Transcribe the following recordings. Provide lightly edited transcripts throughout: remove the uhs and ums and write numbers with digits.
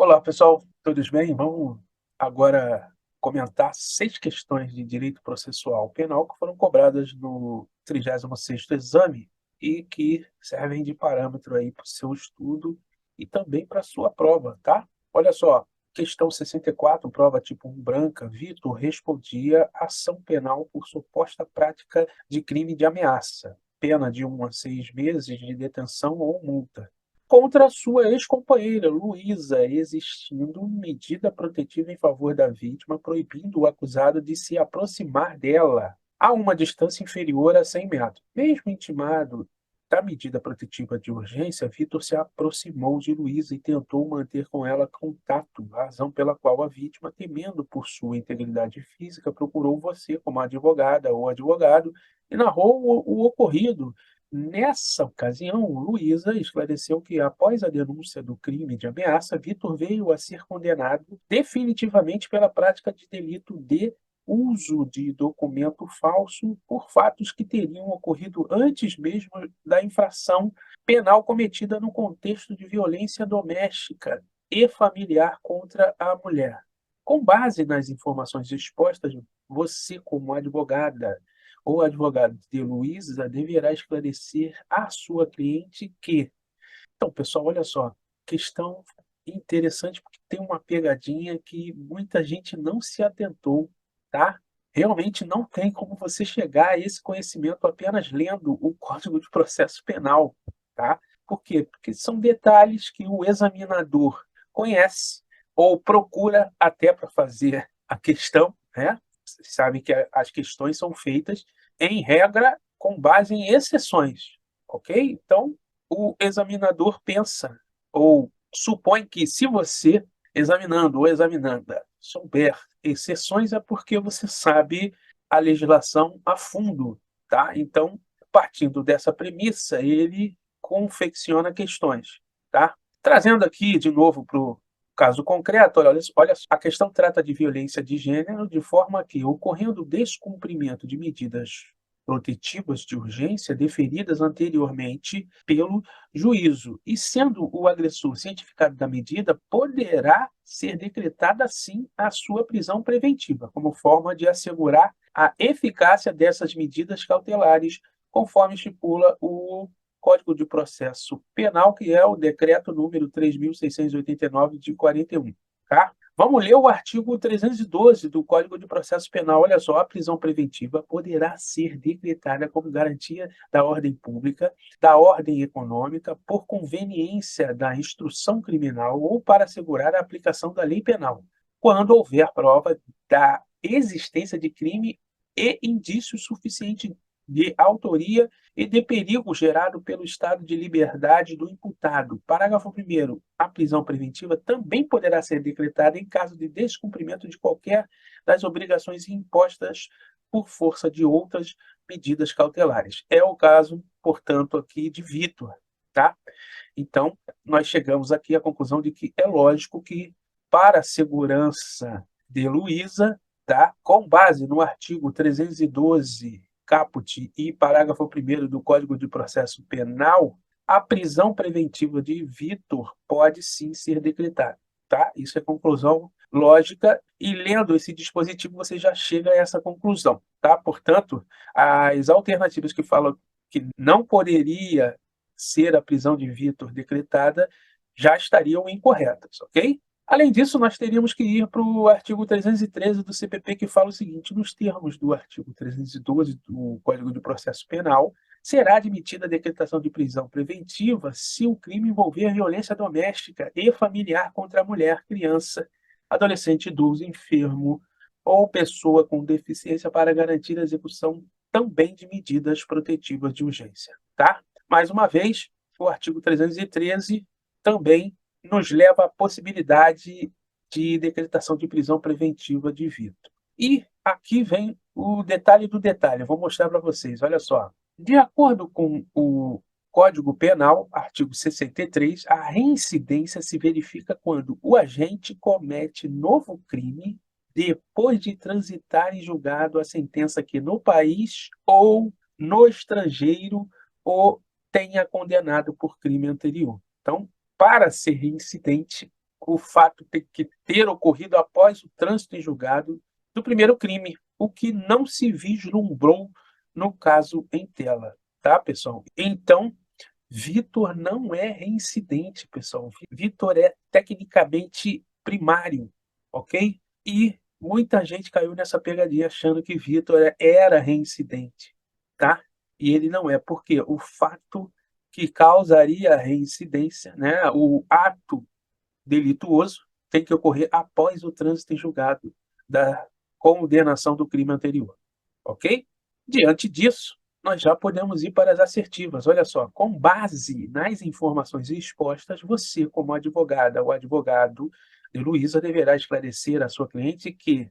Olá, pessoal, todos bem? Vamos agora comentar 6 questões de direito processual penal que foram cobradas no 36º exame e que servem de parâmetro aí para o seu estudo e também para a sua prova, tá? Olha só, questão 64, prova tipo 1 branca, Vitor respondia ação penal por suposta prática de crime de ameaça, pena de 1 a 6 meses de detenção ou multa contra sua ex-companheira, Luísa, existindo medida protetiva em favor da vítima, proibindo o acusado de se aproximar dela a uma distância inferior a 100 metros. Mesmo intimado da medida protetiva de urgência, Vitor se aproximou de Luísa e tentou manter com ela contato, razão pela qual a vítima, temendo por sua integridade física, procurou você como advogada ou advogado e narrou o ocorrido. Nessa ocasião, Luísa esclareceu que, após a denúncia do crime de ameaça, Vitor veio a ser condenado definitivamente pela prática de delito de uso de documento falso por fatos que teriam ocorrido antes mesmo da infração penal cometida no contexto de violência doméstica e familiar contra a mulher. Com base nas informações expostas, você, como advogada, ou advogado de Luísa deverá esclarecer à sua cliente que. Então, pessoal, olha só, questão interessante porque tem uma pegadinha que muita gente não se atentou, tá? Realmente não tem como você chegar a esse conhecimento apenas lendo o Código de Processo Penal, tá? Por quê? Porque são detalhes que o examinador conhece ou procura até para fazer a questão, né? Vocês sabem que as questões são feitas, em regra, com base em exceções, ok? Então, o examinador pensa ou supõe que se você, examinando ou examinanda, souber exceções, é porque você sabe a legislação a fundo, tá? Então, partindo dessa premissa, ele confecciona questões, tá? Trazendo aqui de novo para o caso concreto, olha, a questão trata de violência de gênero de forma que, ocorrendo descumprimento de medidas protetivas de urgência deferidas anteriormente pelo juízo, e sendo o agressor cientificado da medida, poderá ser decretada, sim, a sua prisão preventiva, como forma de assegurar a eficácia dessas medidas cautelares, conforme estipula o Código de Processo Penal, que é o decreto número 3.689 de 41, tá? Vamos ler o artigo 312 do Código de Processo Penal. Olha só, a prisão preventiva poderá ser decretada como garantia da ordem pública, da ordem econômica, por conveniência da instrução criminal ou para assegurar a aplicação da lei penal, quando houver prova da existência de crime e indício suficiente de autoria e de perigo gerado pelo estado de liberdade do imputado. Parágrafo 1º. A prisão preventiva também poderá ser decretada em caso de descumprimento de qualquer das obrigações impostas por força de outras medidas cautelares. É o caso, portanto, aqui de Vitor, tá? Então, nós chegamos aqui à conclusão de que é lógico que, para a segurança de Luísa, tá? Com base no artigo 312 caput e parágrafo 1º do Código de Processo Penal, a prisão preventiva de Vitor pode sim ser decretada, tá? Isso é conclusão lógica e lendo esse dispositivo você já chega a essa conclusão, tá? Portanto, as alternativas que falam que não poderia ser a prisão de Vitor decretada já estariam incorretas, ok? Além disso, nós teríamos que ir para o artigo 313 do CPP, que fala o seguinte: nos termos do artigo 312 do Código de Processo Penal, será admitida a decretação de prisão preventiva se o crime envolver violência doméstica e familiar contra a mulher, criança, adolescente, idoso, enfermo ou pessoa com deficiência para garantir a execução também de medidas protetivas de urgência, tá? Mais uma vez, o artigo 313 também nos leva à possibilidade de decretação de prisão preventiva de Vitor. E aqui vem o detalhe do detalhe, eu vou mostrar para vocês, olha só. De acordo com o Código Penal, artigo 63, a reincidência se verifica quando o agente comete novo crime depois de transitar em julgado a sentença que no país ou no estrangeiro o tenha condenado por crime anterior. Então, para ser reincidente, o fato tem que ter ocorrido após o trânsito em julgado do primeiro crime, o que não se vislumbrou no caso em tela, tá, pessoal? Então, Vitor não é reincidente, pessoal. Vitor é tecnicamente primário, ok? E muita gente caiu nessa pegadinha achando que Vitor era reincidente, tá? E ele não é, porque o fato que causaria a reincidência, né, o ato delituoso, tem que ocorrer após o trânsito em julgado da condenação do crime anterior, ok? Diante disso, nós já podemos ir para as assertivas. Olha só, com base nas informações expostas, você, como advogada ou advogado de Luísa, deverá esclarecer à sua cliente que,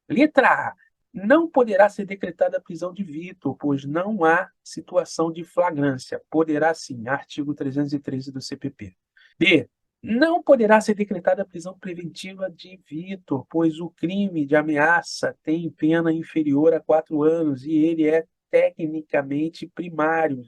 letra A, não poderá ser decretada a prisão de Vitor, pois não há situação de flagrância. Poderá sim, artigo 313 do CPP. B, não poderá ser decretada a prisão preventiva de Vitor, pois o crime de ameaça tem pena inferior a 4 anos e ele é tecnicamente primário.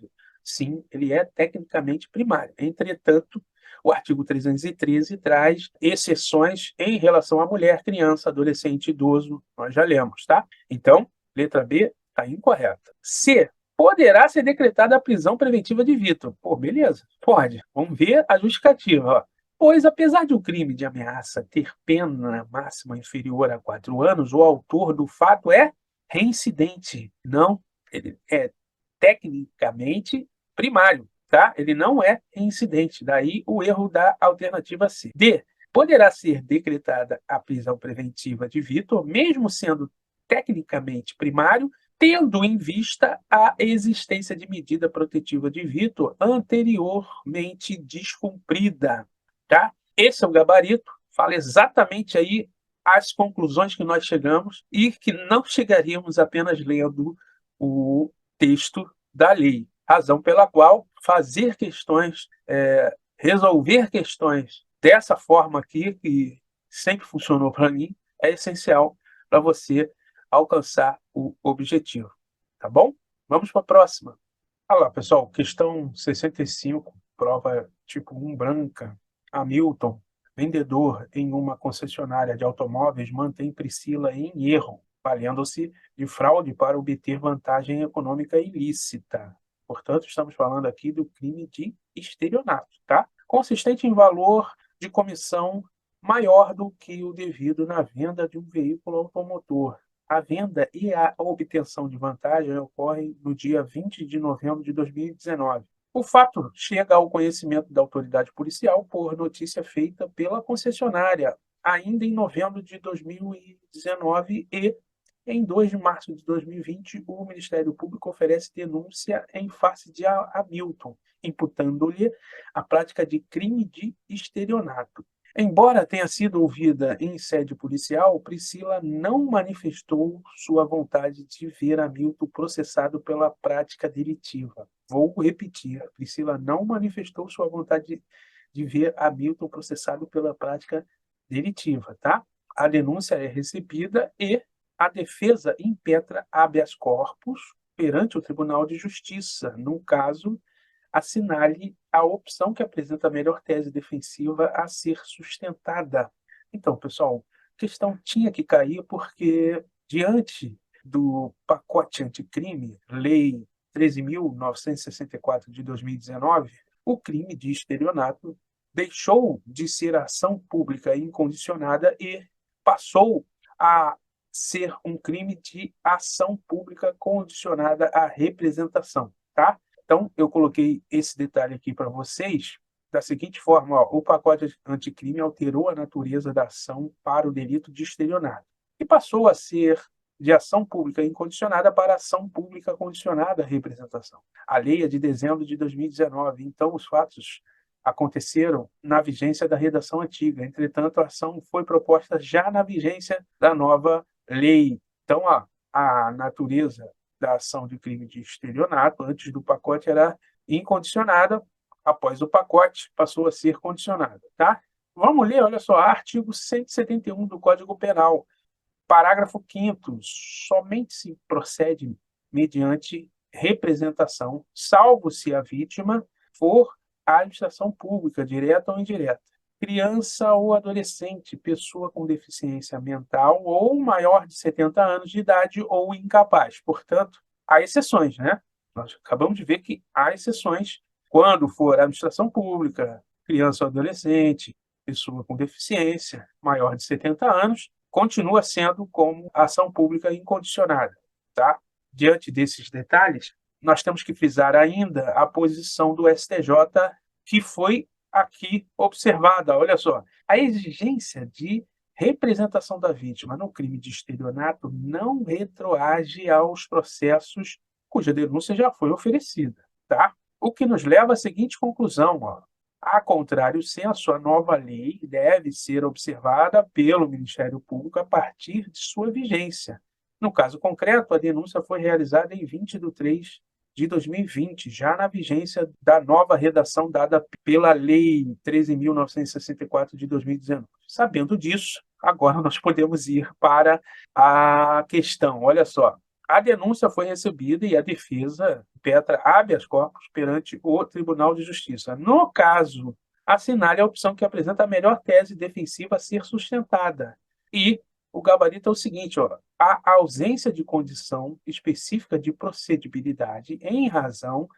Sim, ele é tecnicamente primário. Entretanto, o artigo 313 traz exceções em relação à mulher, criança, adolescente, idoso. Nós já lemos, tá? Então, letra B está incorreta. C, poderá ser decretada a prisão preventiva de Vitor. Pô, beleza, pode. Vamos ver a justificativa. Ó. Pois, apesar de o crime de ameaça ter pena máxima inferior a 4 anos, o autor do fato é reincidente. Não, ele é tecnicamente primário, tá? Ele não é reincidente. Daí o erro da alternativa C. D. Poderá ser decretada a prisão preventiva de Vitor, mesmo sendo tecnicamente primário, tendo em vista a existência de medida protetiva de Vitor anteriormente descumprida, tá? Esse é o gabarito, fala exatamente aí as conclusões que nós chegamos e que não chegaríamos apenas lendo o texto da lei, razão pela qual fazer questões, resolver questões dessa forma aqui, que sempre funcionou para mim, é essencial para você alcançar o objetivo, tá bom? Vamos para a próxima. Olha lá, pessoal, questão 65, prova tipo 1 branca. Hamilton, vendedor em uma concessionária de automóveis, mantém Priscila em erro, valendo-se de fraude para obter vantagem econômica ilícita. Portanto, estamos falando aqui do crime de estelionato, tá? Consistente em valor de comissão maior do que o devido na venda de um veículo automotor. A venda e a obtenção de vantagem ocorrem no dia 20 de novembro de 2019. O fato chega ao conhecimento da autoridade policial por notícia feita pela concessionária ainda em novembro de 2019 e, em 2 de março de 2020, o Ministério Público oferece denúncia em face de Hamilton, imputando-lhe a prática de crime de estelionato. Embora tenha sido ouvida em sede policial, Priscila não manifestou sua vontade de ver Hamilton processado pela prática delitiva. Vou repetir, Priscila não manifestou sua vontade de ver Hamilton processado pela prática delitiva, tá? A denúncia é recebida e a defesa impetra habeas corpus perante o Tribunal de Justiça, no caso assinale a opção que apresenta a melhor tese defensiva a ser sustentada. Então, pessoal, a questão tinha que cair porque, diante do pacote anticrime, Lei 13.964 de 2019, o crime de estelionato deixou de ser ação pública incondicionada e passou a ser um crime de ação pública condicionada à representação, tá? Então, eu coloquei esse detalhe aqui para vocês da seguinte forma: ó, o pacote anticrime alterou a natureza da ação para o delito de estelionato e passou a ser de ação pública incondicionada para ação pública condicionada à representação. A lei é de dezembro de 2019, então os fatos aconteceram na vigência da redação antiga. Entretanto, a ação foi proposta já na vigência da nova lei. Então, a natureza da ação de crime de estelionato, antes do pacote, era incondicionada, após o pacote, passou a ser condicionada. Tá? Vamos ler, olha só, artigo 171 do Código Penal, parágrafo 5º, somente se procede mediante representação, salvo se a vítima for a administração pública, direta ou indireta. criança ou adolescente, pessoa com deficiência mental ou maior de 70 anos de idade ou incapaz. Portanto, há exceções, né? Nós acabamos de ver que há exceções quando for administração pública, criança ou adolescente, pessoa com deficiência, maior de 70 anos, continua sendo como ação pública incondicionada, tá? Diante desses detalhes, nós temos que frisar ainda a posição do STJ, que foi aqui observada. Olha só, a exigência de representação da vítima no crime de estelionato não retroage aos processos cuja denúncia já foi oferecida, tá? O que nos leva à seguinte conclusão, ó. A contrário senso, a nova lei deve ser observada pelo Ministério Público a partir de sua vigência. No caso concreto, a denúncia foi realizada em 20 de 3 de 2020, já na vigência da nova redação dada pela Lei 13.964 de 2019. Sabendo disso, agora nós podemos ir para a questão. Olha só, a denúncia foi recebida e a defesa petra habeas corpus perante o Tribunal de Justiça. No caso, assinale a opção que apresenta a melhor tese defensiva a ser sustentada. E o gabarito é o seguinte, ó, a ausência de condição específica de procedibilidade em razão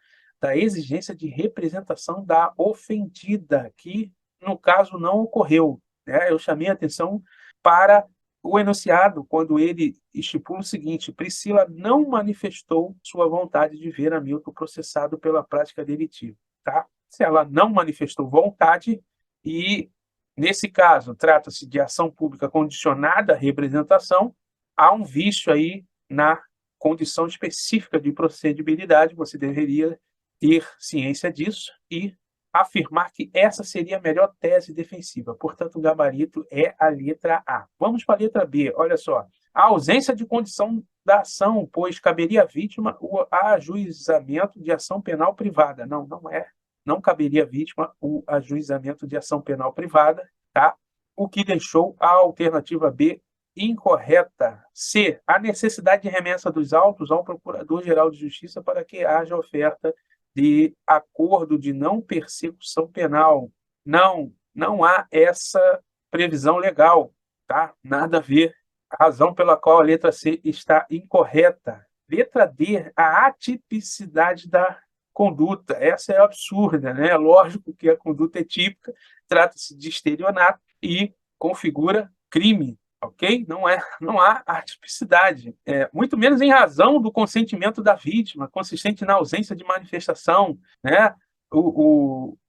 da exigência de representação da ofendida, que, no caso, não ocorreu. Né? Eu chamei a atenção para o enunciado, quando ele estipula o seguinte: Priscila não manifestou sua vontade de ver Hamilton processado pela prática delitiva. Tá? Se ela não manifestou vontade, e nesse caso trata-se de ação pública condicionada à representação, há um vício aí na condição específica de procedibilidade, você deveria ter ciência disso e afirmar que essa seria a melhor tese defensiva. Portanto, o gabarito é a letra A. Vamos para a letra B. Olha só. A ausência de condição da ação, pois caberia à vítima o ajuizamento de ação penal privada. Não, não é. Não caberia à vítima o ajuizamento de ação penal privada, tá? O que deixou a alternativa B incorreta. C. A necessidade de remessa dos autos ao Procurador-Geral de Justiça para que haja oferta de acordo de não persecução penal. Não, não há essa previsão legal, tá? Nada a ver. A razão pela qual a letra C está incorreta. Letra D, a atipicidade da conduta. Essa é absurda, né? Lógico que a conduta é típica, trata-se de estelionato e configura crime, ok? Não há atipicidade, muito menos em razão do consentimento da vítima, consistente na ausência de manifestação, né?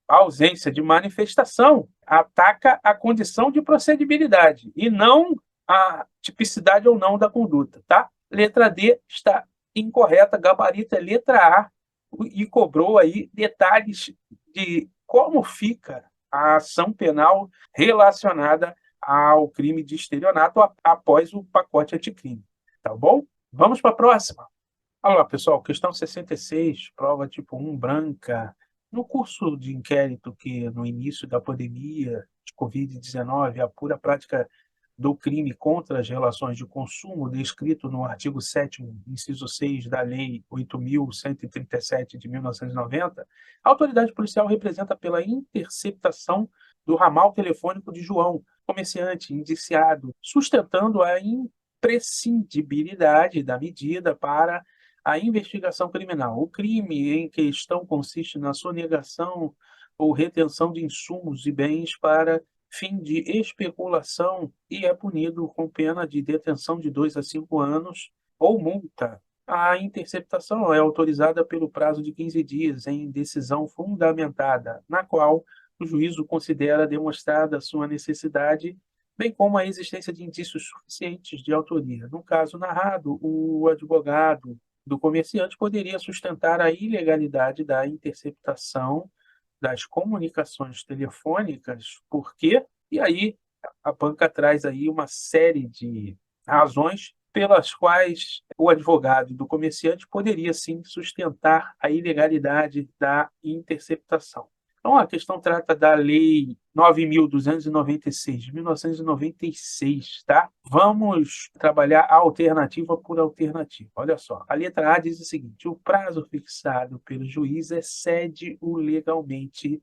A ausência de manifestação ataca a condição de procedibilidade e não a tipicidade ou não da conduta, tá? Letra D está incorreta, gabarito é letra A, e cobrou aí detalhes de como fica a ação penal relacionada ao crime de estelionato após o pacote anticrime. Tá bom? Vamos para a próxima. Olha lá, pessoal, questão 66, prova tipo 1, branca. No curso de inquérito que, no início da pandemia de Covid-19, apura a prática do crime contra as relações de consumo descrito no artigo 7º, inciso 6 da Lei 8.137 de 1990, a autoridade policial representa pela interceptação do ramal telefônico de João, comerciante indiciado, sustentando a imprescindibilidade da medida para a investigação criminal. O crime em questão consiste na sonegação ou retenção de insumos e bens para fim de especulação e é punido com pena de detenção de 2 a 5 anos ou multa. A interceptação é autorizada pelo prazo de 15 dias em decisão fundamentada, na qual o juízo considera demonstrada a sua necessidade, bem como a existência de indícios suficientes de autoria. No caso narrado, o advogado do comerciante poderia sustentar a ilegalidade da interceptação das comunicações telefônicas, por quê? E aí a banca traz aí uma série de razões pelas quais o advogado do comerciante poderia sim sustentar a ilegalidade da interceptação. Então, a questão trata da Lei 9.296, de 1996, tá? Vamos trabalhar alternativa por alternativa. Olha só, a letra A diz o seguinte: o prazo fixado pelo juiz excede o legalmente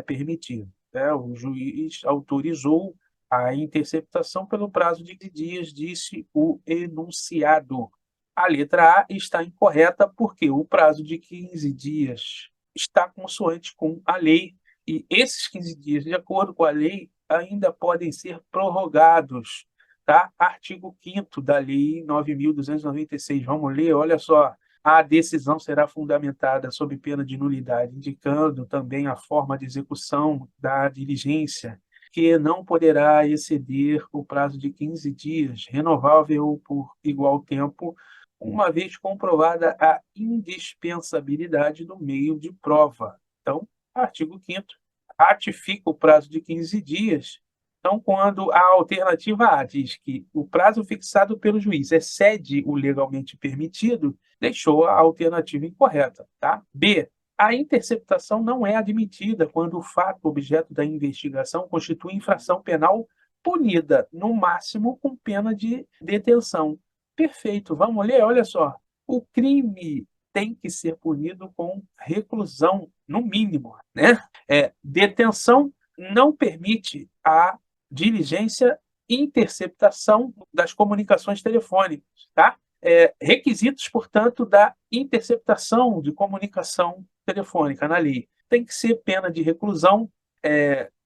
permitido. né? O juiz autorizou a interceptação pelo prazo de 15 dias, disse o enunciado. A letra A está incorreta porque o prazo de 15 dias está consoante com a lei e esses 15 dias, de acordo com a lei, ainda podem ser prorrogados, tá? Artigo 5º da Lei 9.296. Vamos ler, olha só. A decisão será fundamentada sob pena de nulidade, indicando também a forma de execução da diligência, que não poderá exceder o prazo de 15 dias, renovável por igual tempo, uma vez comprovada a indispensabilidade do meio de prova. Então, artigo 5º, ratifica o prazo de 15 dias. Então, quando a alternativa A diz que o prazo fixado pelo juiz excede o legalmente permitido, deixou a alternativa incorreta, tá? B. A interceptação não é admitida quando o fato objeto da investigação constitui infração penal punida, no máximo com pena de detenção. Perfeito, vamos ler, olha só. O crime tem que ser punido com reclusão, no mínimo, né? Detenção não permite a diligência interceptação das comunicações telefônicas, tá? Requisitos, portanto, da interceptação de comunicação telefônica na lei. Tem que ser pena de reclusão,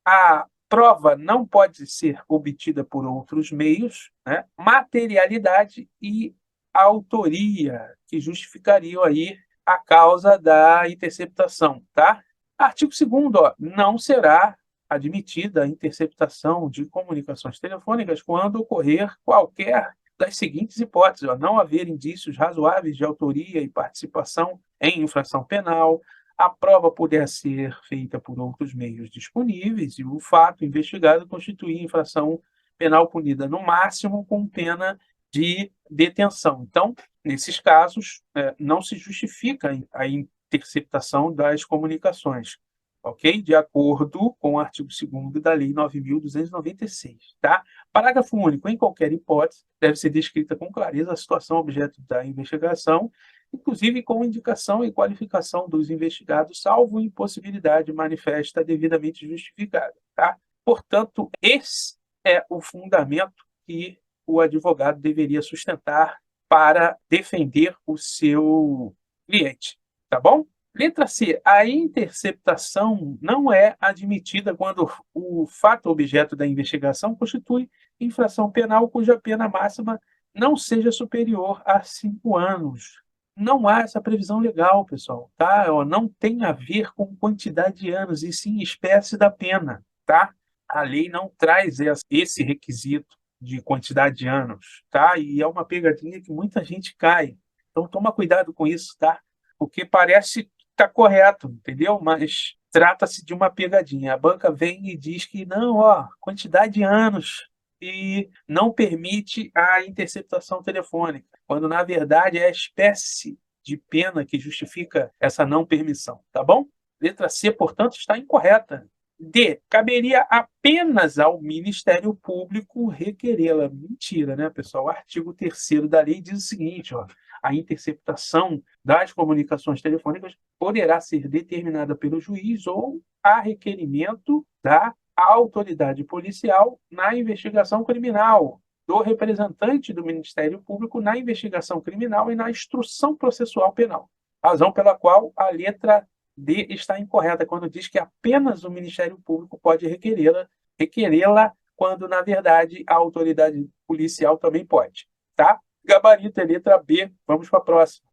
a prova não pode ser obtida por outros meios, né? Materialidade e autoria, que justificariam aí a causa da interceptação, tá? Artigo 2º, não será admitida a interceptação de comunicações telefônicas quando ocorrer qualquer das seguintes hipóteses: não haver indícios razoáveis de autoria e participação em infração penal, a prova puder ser feita por outros meios disponíveis e o fato investigado constituir infração penal punida no máximo com pena de detenção. Então, nesses casos, não se justifica a interceptação das comunicações, ok? De acordo com o artigo 2º da Lei 9.296, tá? Parágrafo único. Em qualquer hipótese, deve ser descrita com clareza a situação objeto da investigação, inclusive com indicação e qualificação dos investigados, salvo impossibilidade manifesta devidamente justificada, tá? Portanto, esse é o fundamento que o advogado deveria sustentar para defender o seu cliente, tá bom? Letra C. A interceptação não é admitida quando o fato objeto da investigação constitui infração penal cuja pena máxima não seja superior a 5 anos. Não há essa previsão legal, pessoal, tá? Não tem a ver com quantidade de anos, e sim espécie da pena, tá? A lei não traz esse requisito de quantidade de anos, tá? E é uma pegadinha que muita gente cai. Então, toma cuidado com isso, tá? Porque parece que está correto, entendeu? Mas trata-se de uma pegadinha. A banca vem e diz que não, quantidade de anos e não permite a interceptação telefônica, quando na verdade é a espécie de pena que justifica essa não permissão, tá bom? Letra C, portanto, está incorreta. D. Caberia apenas ao Ministério Público requerê-la. Mentira, né, pessoal? O artigo 3º da lei diz o seguinte, a interceptação das comunicações telefônicas poderá ser determinada pelo juiz ou a requerimento da autoridade policial na investigação criminal, do representante do Ministério Público na investigação criminal e na instrução processual penal. Razão pela qual a letra D está incorreta quando diz que apenas o Ministério Público pode requerê-la quando, na verdade, a autoridade policial também pode, tá? Gabarito é letra B. Vamos para a próxima.